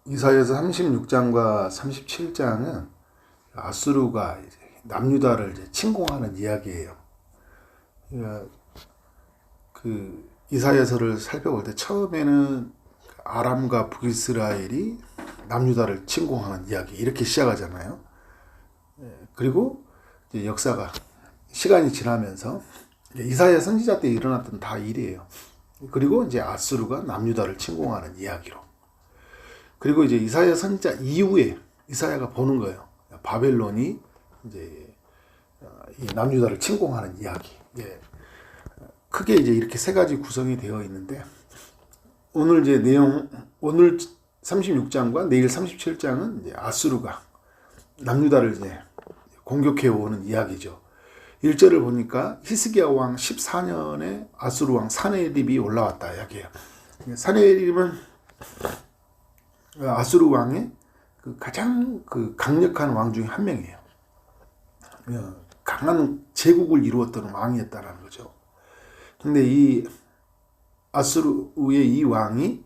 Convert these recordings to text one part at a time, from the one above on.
이사야서 36장과 37장은 아수르가 이제 남유다를 이제 침공하는 이야기예요. 그러니까 그 이사야서를 살펴볼 때 처음에는 아람과 북이스라엘이 남유다를 침공하는 이야기 이렇게 시작하잖아요. 그리고 이제 역사가 시간이 지나면서 이사야 선지자 때 일어났던 다 일이에요. 그리고 이제 아수르가 남유다를 침공하는 이야기로. 그리고 이제 이사야 선지자 이후에 이사야가 보는 거예요. 바벨론이 이제 이 남유다를 침공하는 이야기. 크게 이제 이렇게 세 가지 구성이 되어 있는데 오늘 이제 내용 오늘 36장과 내일 37장은 이제 아수르가 남유다를 이제 공격해 오는 이야기죠. 1절을 보니까 히스기야 왕 14년에 아수르 왕 사네립이 올라왔다 이야기예요. 사네립은 아수르 왕의 그 가장 그 강력한 왕 중에 한 명이에요. 강한 제국을 이루었던 왕이었다는 거죠. 근데 이 아수르의 이 왕이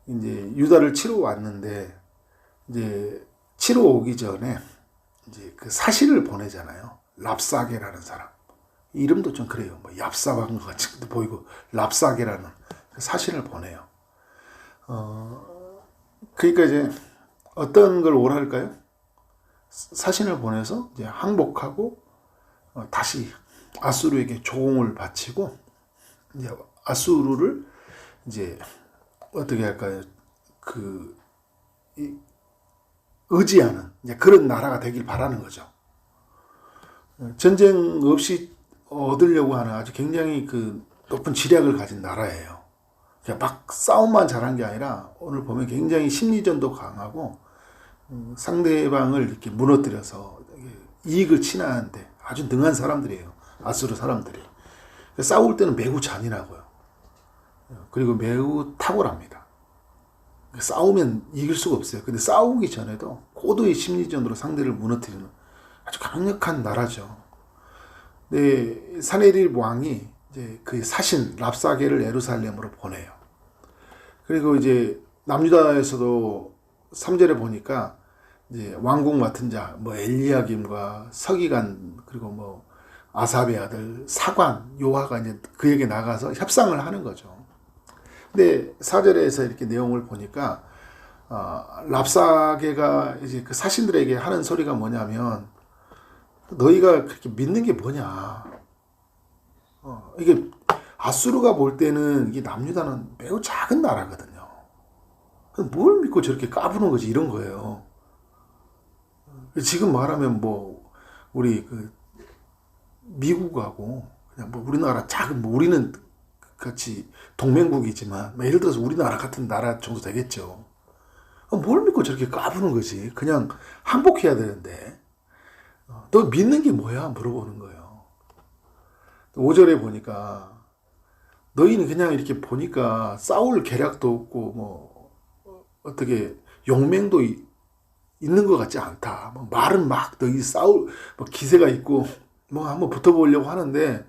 이제 유다를 치러 왔는데 이제 치러 오기 전에 이제 그 사신을 보내잖아요. 랍사게라는 사람. 이름도 좀 그래요. 뭐 얍사한 것 같이 보이고 랍사게라는 사신을 보내요. 그러니까 이제 어떤 걸 오랄까요? 사신을 보내서 이제 항복하고 다시 아수르에게 조공을 바치고 이제 아수르를 이제 어떻게 할까요? 의지하는 이제 그런 나라가 되길 바라는 거죠. 전쟁 없이 얻으려고 하는 아주 굉장히 그 높은 지략을 가진 나라예요. 그냥 막 싸움만 잘한 게 아니라 오늘 보면 굉장히 심리전도 강하고 상대방을 이렇게 무너뜨려서 이익을 취하는데 아주 능한 사람들이에요. 아수르 사람들이. 싸울 때는 매우 잔인하고요. 그리고 매우 탁월합니다. 싸우면 이길 수가 없어요. 근데 싸우기 전에도 고도의 심리전으로 상대를 무너뜨리는 아주 강력한 나라죠. 네, 사네립 왕이 이제 그 사신 랍사게를 예루살렘으로 보내요. 그리고 이제 남유다에서도 3절에 보니까 이제 왕궁 맡은 자, 뭐 엘리야김과 서기관 그리고 뭐 아삽의 아들 사관 요하가 이제 그에게 나가서 협상을 하는 거죠. 근데 4절에서 이렇게 내용을 보니까 랍사게가 이제 그 사신들에게 하는 소리가 뭐냐면 너희가 그렇게 믿는 게 뭐냐? 이게 아수르가 볼 때는 이게 남유다는 매우 작은 나라거든요. 뭘 믿고 저렇게 까부는 거지 이런 거예요. 지금 말하면 뭐 우리 그 미국하고 그냥 뭐 우리나라 작은 뭐 우리는 같이 동맹국이지만 예를 들어서 우리나라 같은 나라 정도 되겠죠. 뭘 믿고 저렇게 까부는 거지. 그냥 항복해야 되는데 너 믿는 게 뭐야? 물어보는 거예요. 5절에 보니까 너희는 그냥 이렇게 보니까 싸울 계략도 없고 뭐 어떻게 용맹도 있는 것 같지 않다. 뭐 말은 막 너희 싸울 뭐 기세가 있고 뭐 한번 붙어보려고 하는데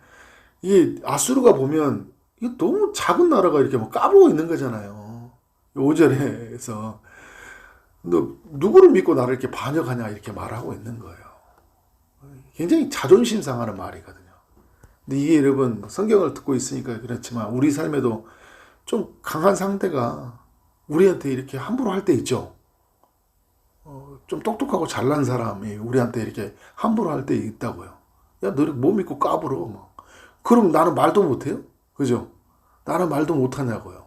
이게 아수르가 보면 이게 너무 작은 나라가 이렇게 막 까불고 있는 거잖아요. 5절에서 너 누구를 믿고 나를 이렇게 반역하냐 이렇게 말하고 있는 거예요. 굉장히 자존심 상하는 말이거든요. 근데 이게 여러분 성경을 듣고 있으니까 그렇지만 우리 삶에도 좀 강한 상대가 우리한테 이렇게 함부로 할 때 있죠. 좀 똑똑하고 잘난 사람이 우리한테 이렇게 함부로 할 때 있다고요. 야, 너를 못 믿고 까불어. 뭐. 그럼 나는 말도 못해요? 그죠? 나는 말도 못하냐고요.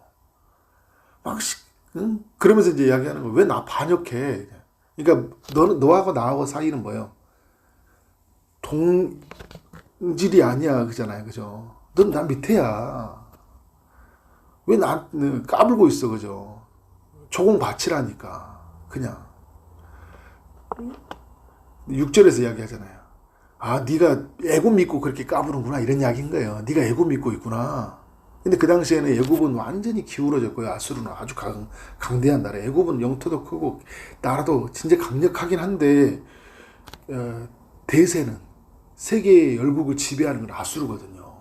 막, 그러면서 이제 이야기하는 거예요. 왜 나 반역해? 그러니까 너하고 나하고 사이는 뭐예요? 동질이 아니야. 그잖아요. 그죠? 넌 나 밑에야. 왜 나 까불고 있어. 그죠? 조공 바치라니까. 그냥. 6절에서 이야기하잖아요. 아, 네가 애굽 믿고 그렇게 까부는구나 이런 이야기인 거예요. 네가 애굽 믿고 있구나. 근데 그 당시에는 애굽은 완전히 기울어졌고요. 아수르는 아주 강대한 나라. 애굽은 영토도 크고 나라도 진짜 강력하긴 한데 대세는 세계 열국을 지배하는 건 아수르거든요.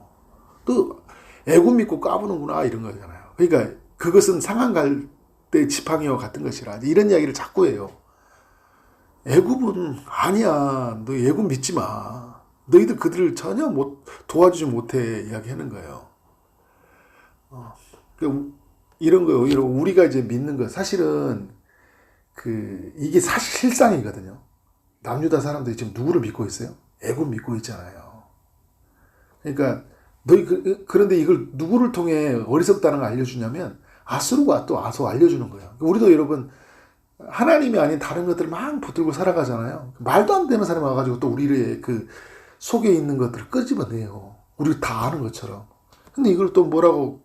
또 애굽 믿고 까부는구나 이런 거잖아요. 그러니까 그것은 상한 때 지팡이와 같은 것이라 이런 이야기를 자꾸 해요. 애굽은 아니야. 너 애굽 믿지 마. 너희들 그들을 전혀 도와주지 못해 이야기하는 거예요. 이런 거예요. 오히려 우리가 이제 믿는 거 사실은 이게 사실 실상이거든요. 남유다 사람들이 지금 누구를 믿고 있어요? 애굽 믿고 있잖아요. 그러니까 그런데 이걸 누구를 통해 어리석다는 걸 알려주냐면 아수르가 또 아소 알려주는 거예요. 우리도 여러분 하나님이 아닌 다른 것들을 막 붙들고 살아가잖아요. 말도 안 되는 사람이 와가지고 또 우리의 속에 있는 것들을 끄집어내요. 우리 다 아는 것처럼. 근데 이걸 또 뭐라고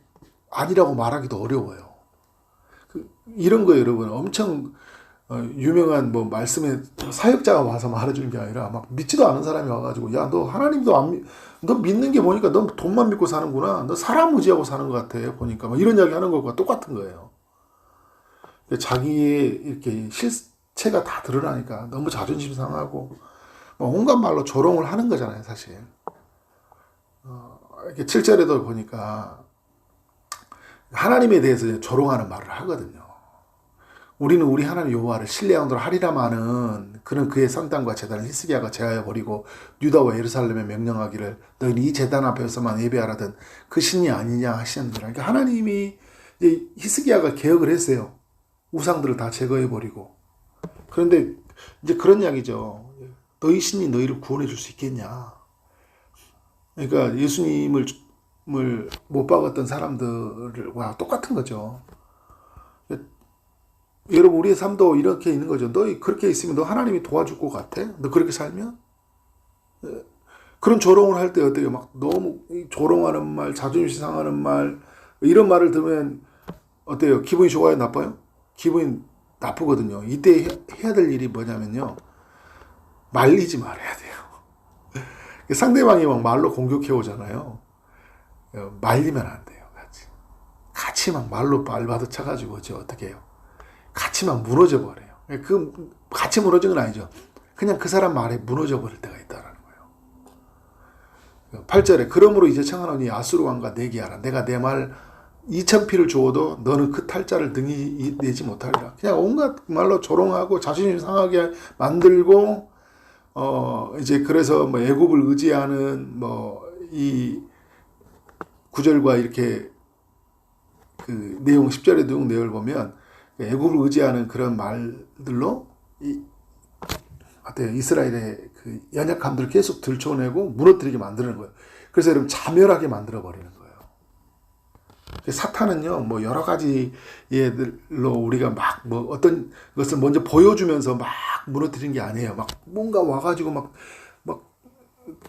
아니라고 말하기도 어려워요. 이런 거 여러분 엄청 유명한 말씀에 사역자가 와서 말해주는 게 아니라 막 믿지도 않은 사람이 와가지고 야 너 하나님도 너 믿는 게 보니까 너 돈만 믿고 사는구나. 너 사람 의지하고 사는 것 같아 보니까 막 이런 이야기 하는 것과 똑같은 거예요. 자기의 이렇게 실체가 다 드러나니까 너무 자존심 상하고 온갖 말로 조롱을 하는 거잖아요, 사실. 이렇게 7절에도 보니까 하나님에 대해서 조롱하는 말을 하거든요. 우리는 우리 하나님 여호와를 신뢰하도록 하리라마는 그는 그의 산당과 제단을 히스기야가 제하여 버리고 유다와 예루살렘에 명령하기를 너희는 이 제단 앞에서만 예배하라던 그 신이 아니냐 하시는지라. 그러니까 하나님이 이제 히스기야가 개혁을 했어요. 우상들을 다 제거해 버리고. 그런데 이제 그런 이야기죠. 너희 신이 너희를 구원해 줄 수 있겠냐. 그러니까 예수님을 못 박았던 사람들과 똑같은 거죠. 여러분 우리의 삶도 이렇게 있는 거죠. 너희 그렇게 있으면 너 하나님이 도와줄 것 같아? 너 그렇게 살면? 그런 조롱을 할 때 어때요? 막 너무 조롱하는 말, 자존심 상하는 말 이런 말을 들으면 어때요? 기분이 좋아요? 나빠요? 기분이 나쁘거든요. 이때 해야 될 일이 뭐냐면요. 말리지 말아야 돼요. 상대방이 막 말로 공격해 오잖아요. 말리면 안 돼요. 같이 막 말로 발바닥 쳐가지고 어떻게 해요? 같이 막 무너져 버려요. 같이 무너진 건 아니죠. 그냥 그 사람 말에 무너져 버릴 때가 있다라는 거예요. 8절에 그러므로 이제 청하노니 아수르 왕과 내기하라. 내가 내 말 2000피를 주어도 너는 그 탈자를 등이 내지 못하리라. 그냥 온갖 말로 조롱하고 자존심 상하게 만들고 이제 그래서 애굽을 의지하는 이 구절과 이렇게 내용 10절의 내용을 보면 애굽을 의지하는 그런 말들로 이스라엘의 연약함들을 계속 들춰내고 무너뜨리게 만드는 거예요. 그래서 여러분 자멸하게 만들어 버리는 거예요. 사탄은요, 여러 가지 예들로 우리가 막 어떤 것을 먼저 보여주면서 막 무너뜨리는 게 아니에요. 막 뭔가 와가지고 막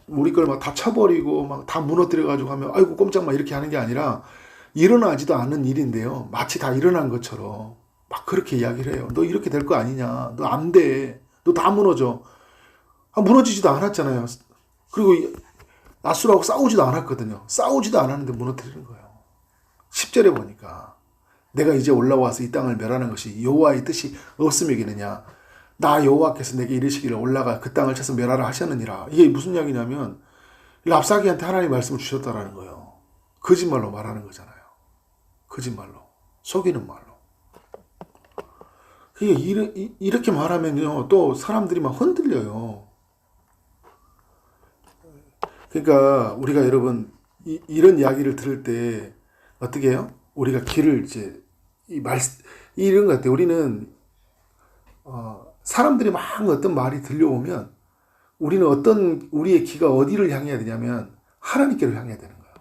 우리 걸 막 다 쳐버리고 막 다 무너뜨려가지고 하면 아이고 꼼짝 막 이렇게 하는 게 아니라 일어나지도 않는 일인데요. 마치 다 일어난 것처럼 막 그렇게 이야기를 해요. 너 이렇게 될 거 아니냐. 너 안 돼. 너 다 무너져. 무너지지도 않았잖아요. 그리고 아수라하고 싸우지도 않았거든요. 싸우지도 않았는데 무너뜨리는 거예요. 10절에 보니까 내가 이제 올라와서 이 땅을 멸하는 것이 여호와의 뜻이 없음이겠느냐. 나 여호와께서 내게 이르시기를 올라가 그 땅을 쳐서 멸하라 하셨느니라. 이게 무슨 이야기냐면 랍사기한테 하나님의 말씀을 주셨다라는 거예요. 거짓말로 말하는 거잖아요. 거짓말로. 속이는 말로. 이렇게 말하면요, 또 사람들이 막 흔들려요. 그러니까 우리가 여러분 이런 이야기를 들을 때 어떻게 해요? 우리가 귀를 이제 이런 것 같아요. 우리는 사람들이 막 어떤 말이 들려오면 우리는 우리의 귀가 어디를 향해야 되냐면 하나님께로 향해야 되는 거예요.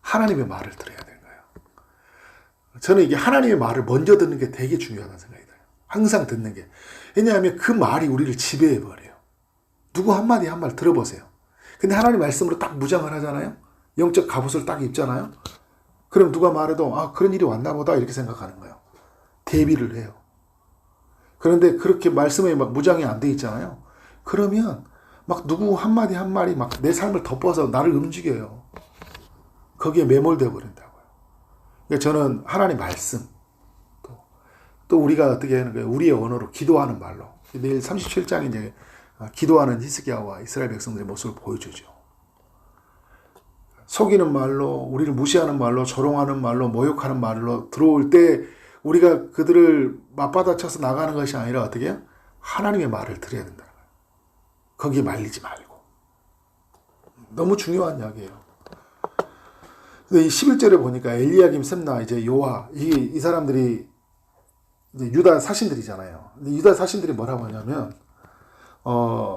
하나님의 말을 들어야 되는 거예요. 저는 이게 하나님의 말을 먼저 듣는 게 되게 중요하다는 생각이 들어요. 항상 듣는 게. 왜냐하면 그 말이 우리를 지배해버려요. 누구 한마디 한 말 들어보세요. 근데 하나님 말씀으로 딱 무장을 하잖아요. 영적 갑옷을 딱 입잖아요. 그럼 누가 말해도 그런 일이 왔나 보다 이렇게 생각하는 거예요. 대비를 해요. 그런데 그렇게 말씀에 막 무장이 안 돼 있잖아요. 그러면 막 누구 한마디 한 말이 막 내 삶을 덮어서 나를 움직여요. 거기에 매몰되어 버린다고요. 그러니까 저는 하나님 말씀 또 우리가 어떻게 하는 거예요? 우리의 언어로 기도하는 말로. 내일 37장에 이제 기도하는 히스기야와 이스라엘 백성들의 모습을 보여주죠. 속이는 말로, 우리를 무시하는 말로, 조롱하는 말로, 모욕하는 말로 들어올 때 우리가 그들을 맞받아쳐서 나가는 것이 아니라 어떻게 해요? 하나님의 말을 들어야 된다는 거예요. 거기에 말리지 말고. 너무 중요한 이야기예요. 근데 이 11절에 보니까 엘리야김, 셈나, 이제 요아, 이 사람들이 이제 유다 사신들이잖아요. 근데 유다 사신들이 뭐라고 하냐면,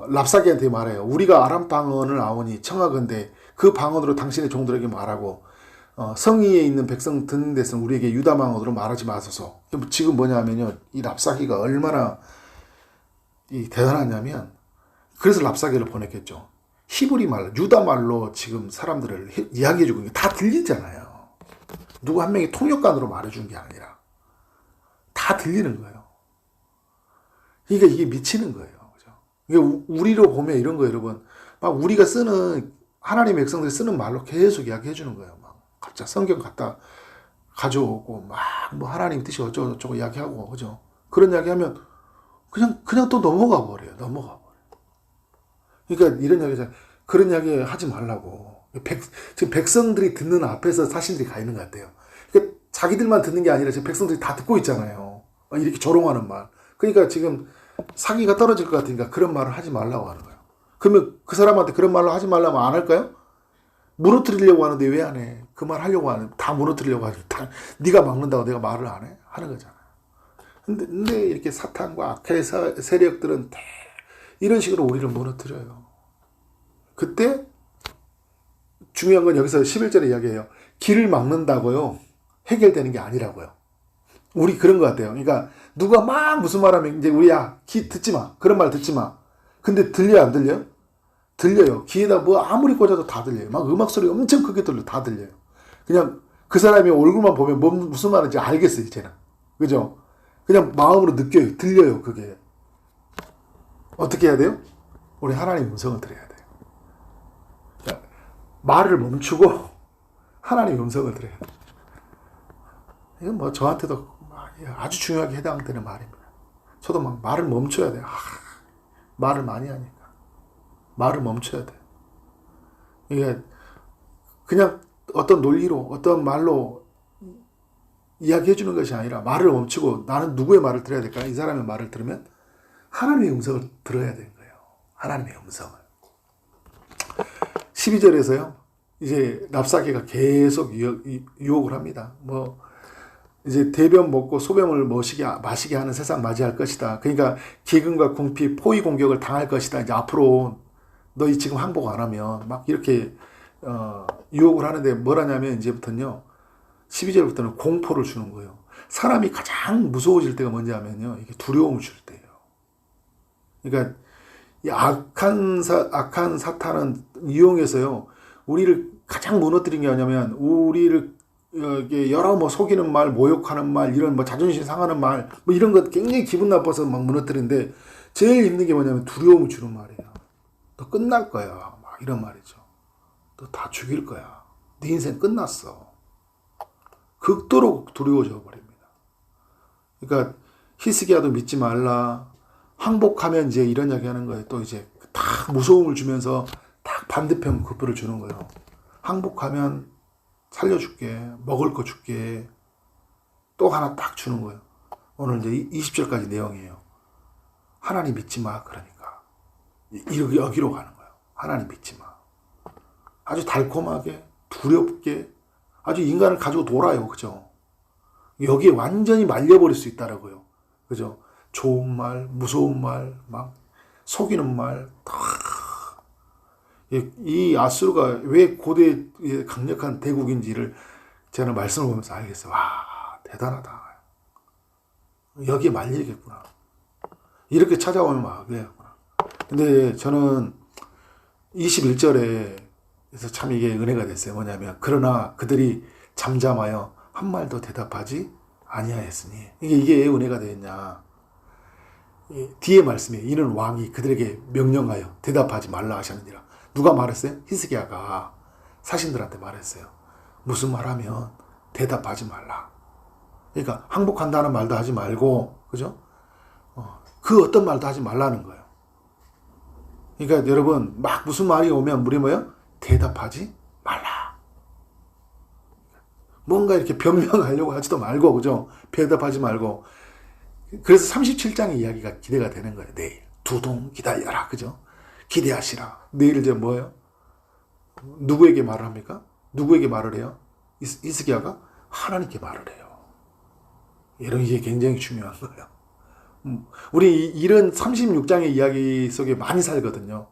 랍사게한테 말해요. 우리가 아람 방언을 아오니 청하건대 그 방언으로 당신의 종들에게 말하고, 성위에 있는 백성 듣는 데서는 우리에게 유다 방언으로 말하지 마소서. 지금 뭐냐면요. 이 랍사기가 얼마나 대단하냐면, 그래서 랍사기를 보냈겠죠. 히브리 말, 유다 말로 지금 사람들을 이야기해주고 다 들리잖아요. 누구 한 명이 통역관으로 말해준 게 아니라 다 들리는 거예요. 그러니까 이게 미치는 거예요. 그죠? 이게 우리로 보면 이런 거예요, 여러분. 막 우리가 쓰는 하나님의 백성들이 쓰는 말로 계속 이야기해주는 거예요. 막 갑자기 성경 갖다 가져오고 막 뭐 하나님 뜻이 어쩌고저쩌고 이야기하고, 그죠? 그런 이야기하면 그냥 또 넘어가 버려요. 넘어가 버려요. 그러니까 이런 이야기, 그런 이야기 하지 말라고. 지금 백성들이 듣는 앞에서 사신들이 가 있는 것 같아요. 그러니까 자기들만 듣는 게 아니라 지금 백성들이 다 듣고 있잖아요. 이렇게 조롱하는 말. 그러니까 지금 사기가 떨어질 것 같으니까 그런 말을 하지 말라고 하는 거예요. 그러면 그 사람한테 그런 말을 하지 말라면 안 할까요? 무너뜨리려고 하는데 왜 안 해? 그 말 하려고 하는, 다 무너뜨리려고 하지. 네가 막는다고 내가 말을 안 해? 하는 거잖아요. 근데 이렇게 사탄과 악의 세력들은 이런 식으로 우리를 무너뜨려요. 그때 중요한 건 여기서 11절에 이야기해요. 길을 막는다고요. 해결되는 게 아니라고요. 우리 그런 것 같아요. 그러니까 누가 막 무슨 말하면 이제 우리야 귀 듣지 마. 그런 말 듣지 마. 근데 들려 안 들려요? 들려요. 귀에다 뭐 아무리 꽂아도 다 들려요. 막 음악 소리 엄청 크게 들려 다 들려요. 그냥 그 사람의 얼굴만 보면 무슨 말인지 알겠어요. 이제는. 그죠? 그냥 마음으로 느껴요. 들려요. 그게. 어떻게 해야 돼요? 우리 하나님의 음성을 들어야 돼요. 그러니까 말을 멈추고 하나님의 음성을 들어야 돼요. 이건 뭐 저한테도 아주 중요하게 해당되는 말입니다. 저도 막 말을 멈춰야 돼요. 말을 많이 하니까. 말을 멈춰야 돼요. 이게 그냥 어떤 논리로, 어떤 말로 이야기해 주는 것이 아니라 말을 멈추고 나는 누구의 말을 들어야 될까? 이 사람의 말을 들으면 하나님의 음성을 들어야 되는 거예요. 하나님의 음성을. 12절에서요. 이제 랍사게가 계속 유혹을 합니다. 뭐 이제 대변 먹고 소변을 마시게 하는 세상 맞이할 것이다. 그러니까 기근과 궁핍, 포위 공격을 당할 것이다. 이제 앞으로 너희 지금 항복 안 하면 막 이렇게 유혹을 하는데 뭐라냐면 이제부터는요. 12절부터는 공포를 주는 거예요. 사람이 가장 무서워질 때가 뭔지 하면요. 이게 두려움을 줄 때예요. 그러니까 이 악한 사탄은 이용해서요. 우리를 가장 무너뜨린 게 뭐냐면 우리를 여러 뭐 속이는 말, 모욕하는 말, 이런 뭐 자존심 상하는 말, 뭐 이런 것 굉장히 기분 나빠서 막 무너뜨리는데 제일 힘든 게 뭐냐면 두려움을 주는 말이에요. 너 끝날 거야. 막 이런 말이죠. 너 다 죽일 거야. 네 인생 끝났어. 극도로 두려워져 버립니다. 그러니까 히스기야도 믿지 말라. 항복하면 이제 이런 이야기 하는 거예요. 또 이제 딱 무서움을 주면서 딱 반대편 급부를 주는 거예요. 항복하면 살려줄게. 먹을 거 줄게. 또 하나 딱 주는 거예요. 오늘 이제 20절까지 내용이에요. 하나님 믿지 마. 그러니까. 여기로 가는 거예요. 하나님 믿지 마. 아주 달콤하게, 두렵게, 아주 인간을 가지고 놀아요. 그죠? 여기에 완전히 말려버릴 수 있다라고요. 그죠? 좋은 말, 무서운 말, 막 속이는 말, 이 아수르가 왜 고대 강력한 대국인지를 제가 말씀을 보면서 알겠어요. 와, 대단하다. 여기에 말리겠구나. 이렇게 찾아오면 막 그래야구나. 근데 저는 21절에 그래서 참 이게 은혜가 됐어요. 뭐냐면 그러나 그들이 잠잠하여 한 말도 대답하지 아니하였으니 이게 왜 은혜가 되었냐. 뒤에 말씀에 이는 왕이 그들에게 명령하여 대답하지 말라 하셨느니라. 누가 말했어요? 히스기야가 사신들한테 말했어요. 무슨 말하면 대답하지 말라. 그러니까 항복한다는 말도 하지 말고, 그죠? 그 어떤 말도 하지 말라는 거예요. 그러니까 여러분 막 무슨 말이 오면 우리 뭐예요? 대답하지 말라. 뭔가 이렇게 변명하려고 하지도 말고, 그죠? 배답하지 말고. 그래서 37장의 이야기가 기대가 되는 거예요. 내일 두동 기다려라, 그죠? 기대하시라. 내일 이제 뭐예요? 누구에게 말을 합니까? 누구에게 말을 해요? 히스기야가 하나님께 말을 해요. 이런 게 굉장히 중요한 거예요. 우리 이런 36장의 이야기 속에 많이 살거든요.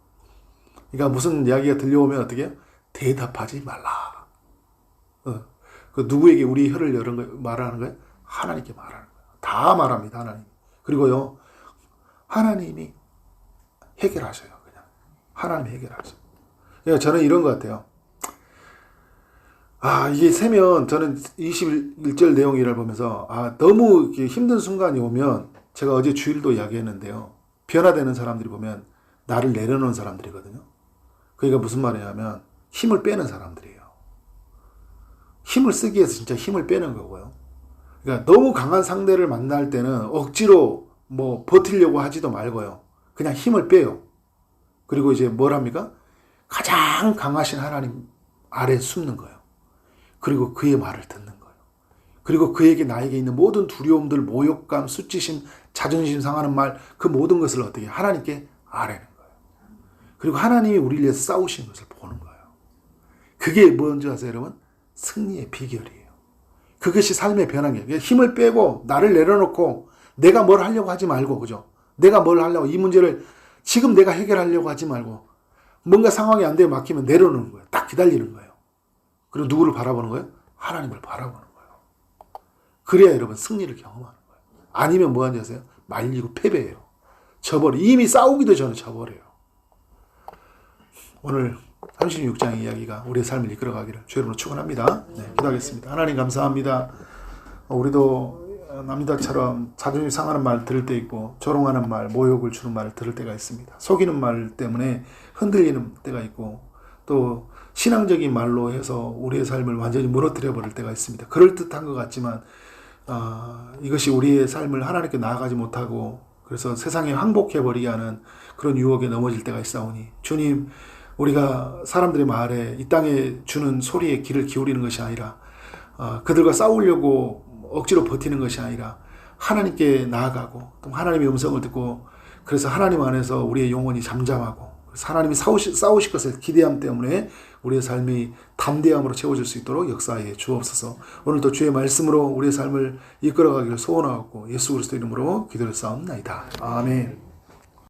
그러니까 무슨 이야기가 들려오면 어떻게 해요? 대답하지 말라. 그 누구에게 우리 혀를 여는 거 말하는 거예요? 하나님께 말하는 거예요. 다 말합니다, 하나님. 그리고요, 하나님이 해결하셔요. 그냥 하나님이 해결하셔요. 그러니까 저는 이런 것 같아요. 이게 세면 저는 21절 내용을 보면서 너무 힘든 순간이 오면, 제가 어제 주일도 이야기했는데요. 변화되는 사람들이 보면 나를 내려놓은 사람들이거든요. 그러니까 무슨 말이냐면 힘을 빼는 사람들이에요. 힘을 쓰기 위해서 진짜 힘을 빼는 거고요. 그러니까 너무 강한 상대를 만날 때는 억지로 뭐 버티려고 하지도 말고요. 그냥 힘을 빼요. 그리고 이제 뭘 합니까? 가장 강하신 하나님 아래에 숨는 거예요. 그리고 그의 말을 듣는 거예요. 그리고 그에게 나에게 있는 모든 두려움들, 모욕감, 수치심, 자존심 상하는 말, 그 모든 것을 어떻게 하나님께 아뢰는 거예요. 그리고 하나님이 우리를 위해서 싸우신 것을 보는 거예요. 그게 뭔지 아세요, 여러분? 승리의 비결이에요. 그것이 삶의 변화예요. 힘을 빼고 나를 내려놓고 내가 뭘 하려고 하지 말고, 그죠? 내가 뭘 하려고, 이 문제를 지금 내가 해결하려고 하지 말고, 뭔가 상황이 안 되면 맡기면 내려놓는 거예요. 딱 기다리는 거예요. 그리고 누구를 바라보는 거예요? 하나님을 바라보는 거예요. 그래야 여러분 승리를 경험하는 거예요. 아니면 뭐 하는지 아세요? 말리고 패배해요. 져버려. 이미 싸우기도 전에 져버려요. 오늘 36장의 이야기가 우리의 삶을 이끌어가기를 주의 이름으로 축원합니다. 기도하겠습니다. 하나님 감사합니다. 우리도 남자처럼 자존심 상하는 말 들을 때 있고, 조롱하는 말, 모욕을 주는 말을 들을 때가 있습니다. 속이는 말 때문에 흔들리는 때가 있고, 또 신앙적인 말로 해서 우리의 삶을 완전히 무너뜨려 버릴 때가 있습니다. 그럴듯한 것 같지만 이것이 우리의 삶을 하나님께 나아가지 못하고, 그래서 세상에 항복해 버리게 하는 그런 유혹에 넘어질 때가 있사오니, 주님, 우리가 사람들의 말에, 이 땅에 주는 소리에 귀를 기울이는 것이 아니라 그들과 싸우려고 억지로 버티는 것이 아니라 하나님께 나아가고, 또 하나님의 음성을 듣고, 그래서 하나님 안에서 우리의 영혼이 잠잠하고, 그래서 하나님이 싸우실 것을 기대함 때문에 우리의 삶이 담대함으로 채워질 수 있도록 역사해 주옵소서. 오늘도 주의 말씀으로 우리의 삶을 이끌어가기를 소원하고 예수 그리스도 이름으로 기도를 쌓옵나이다. 아멘.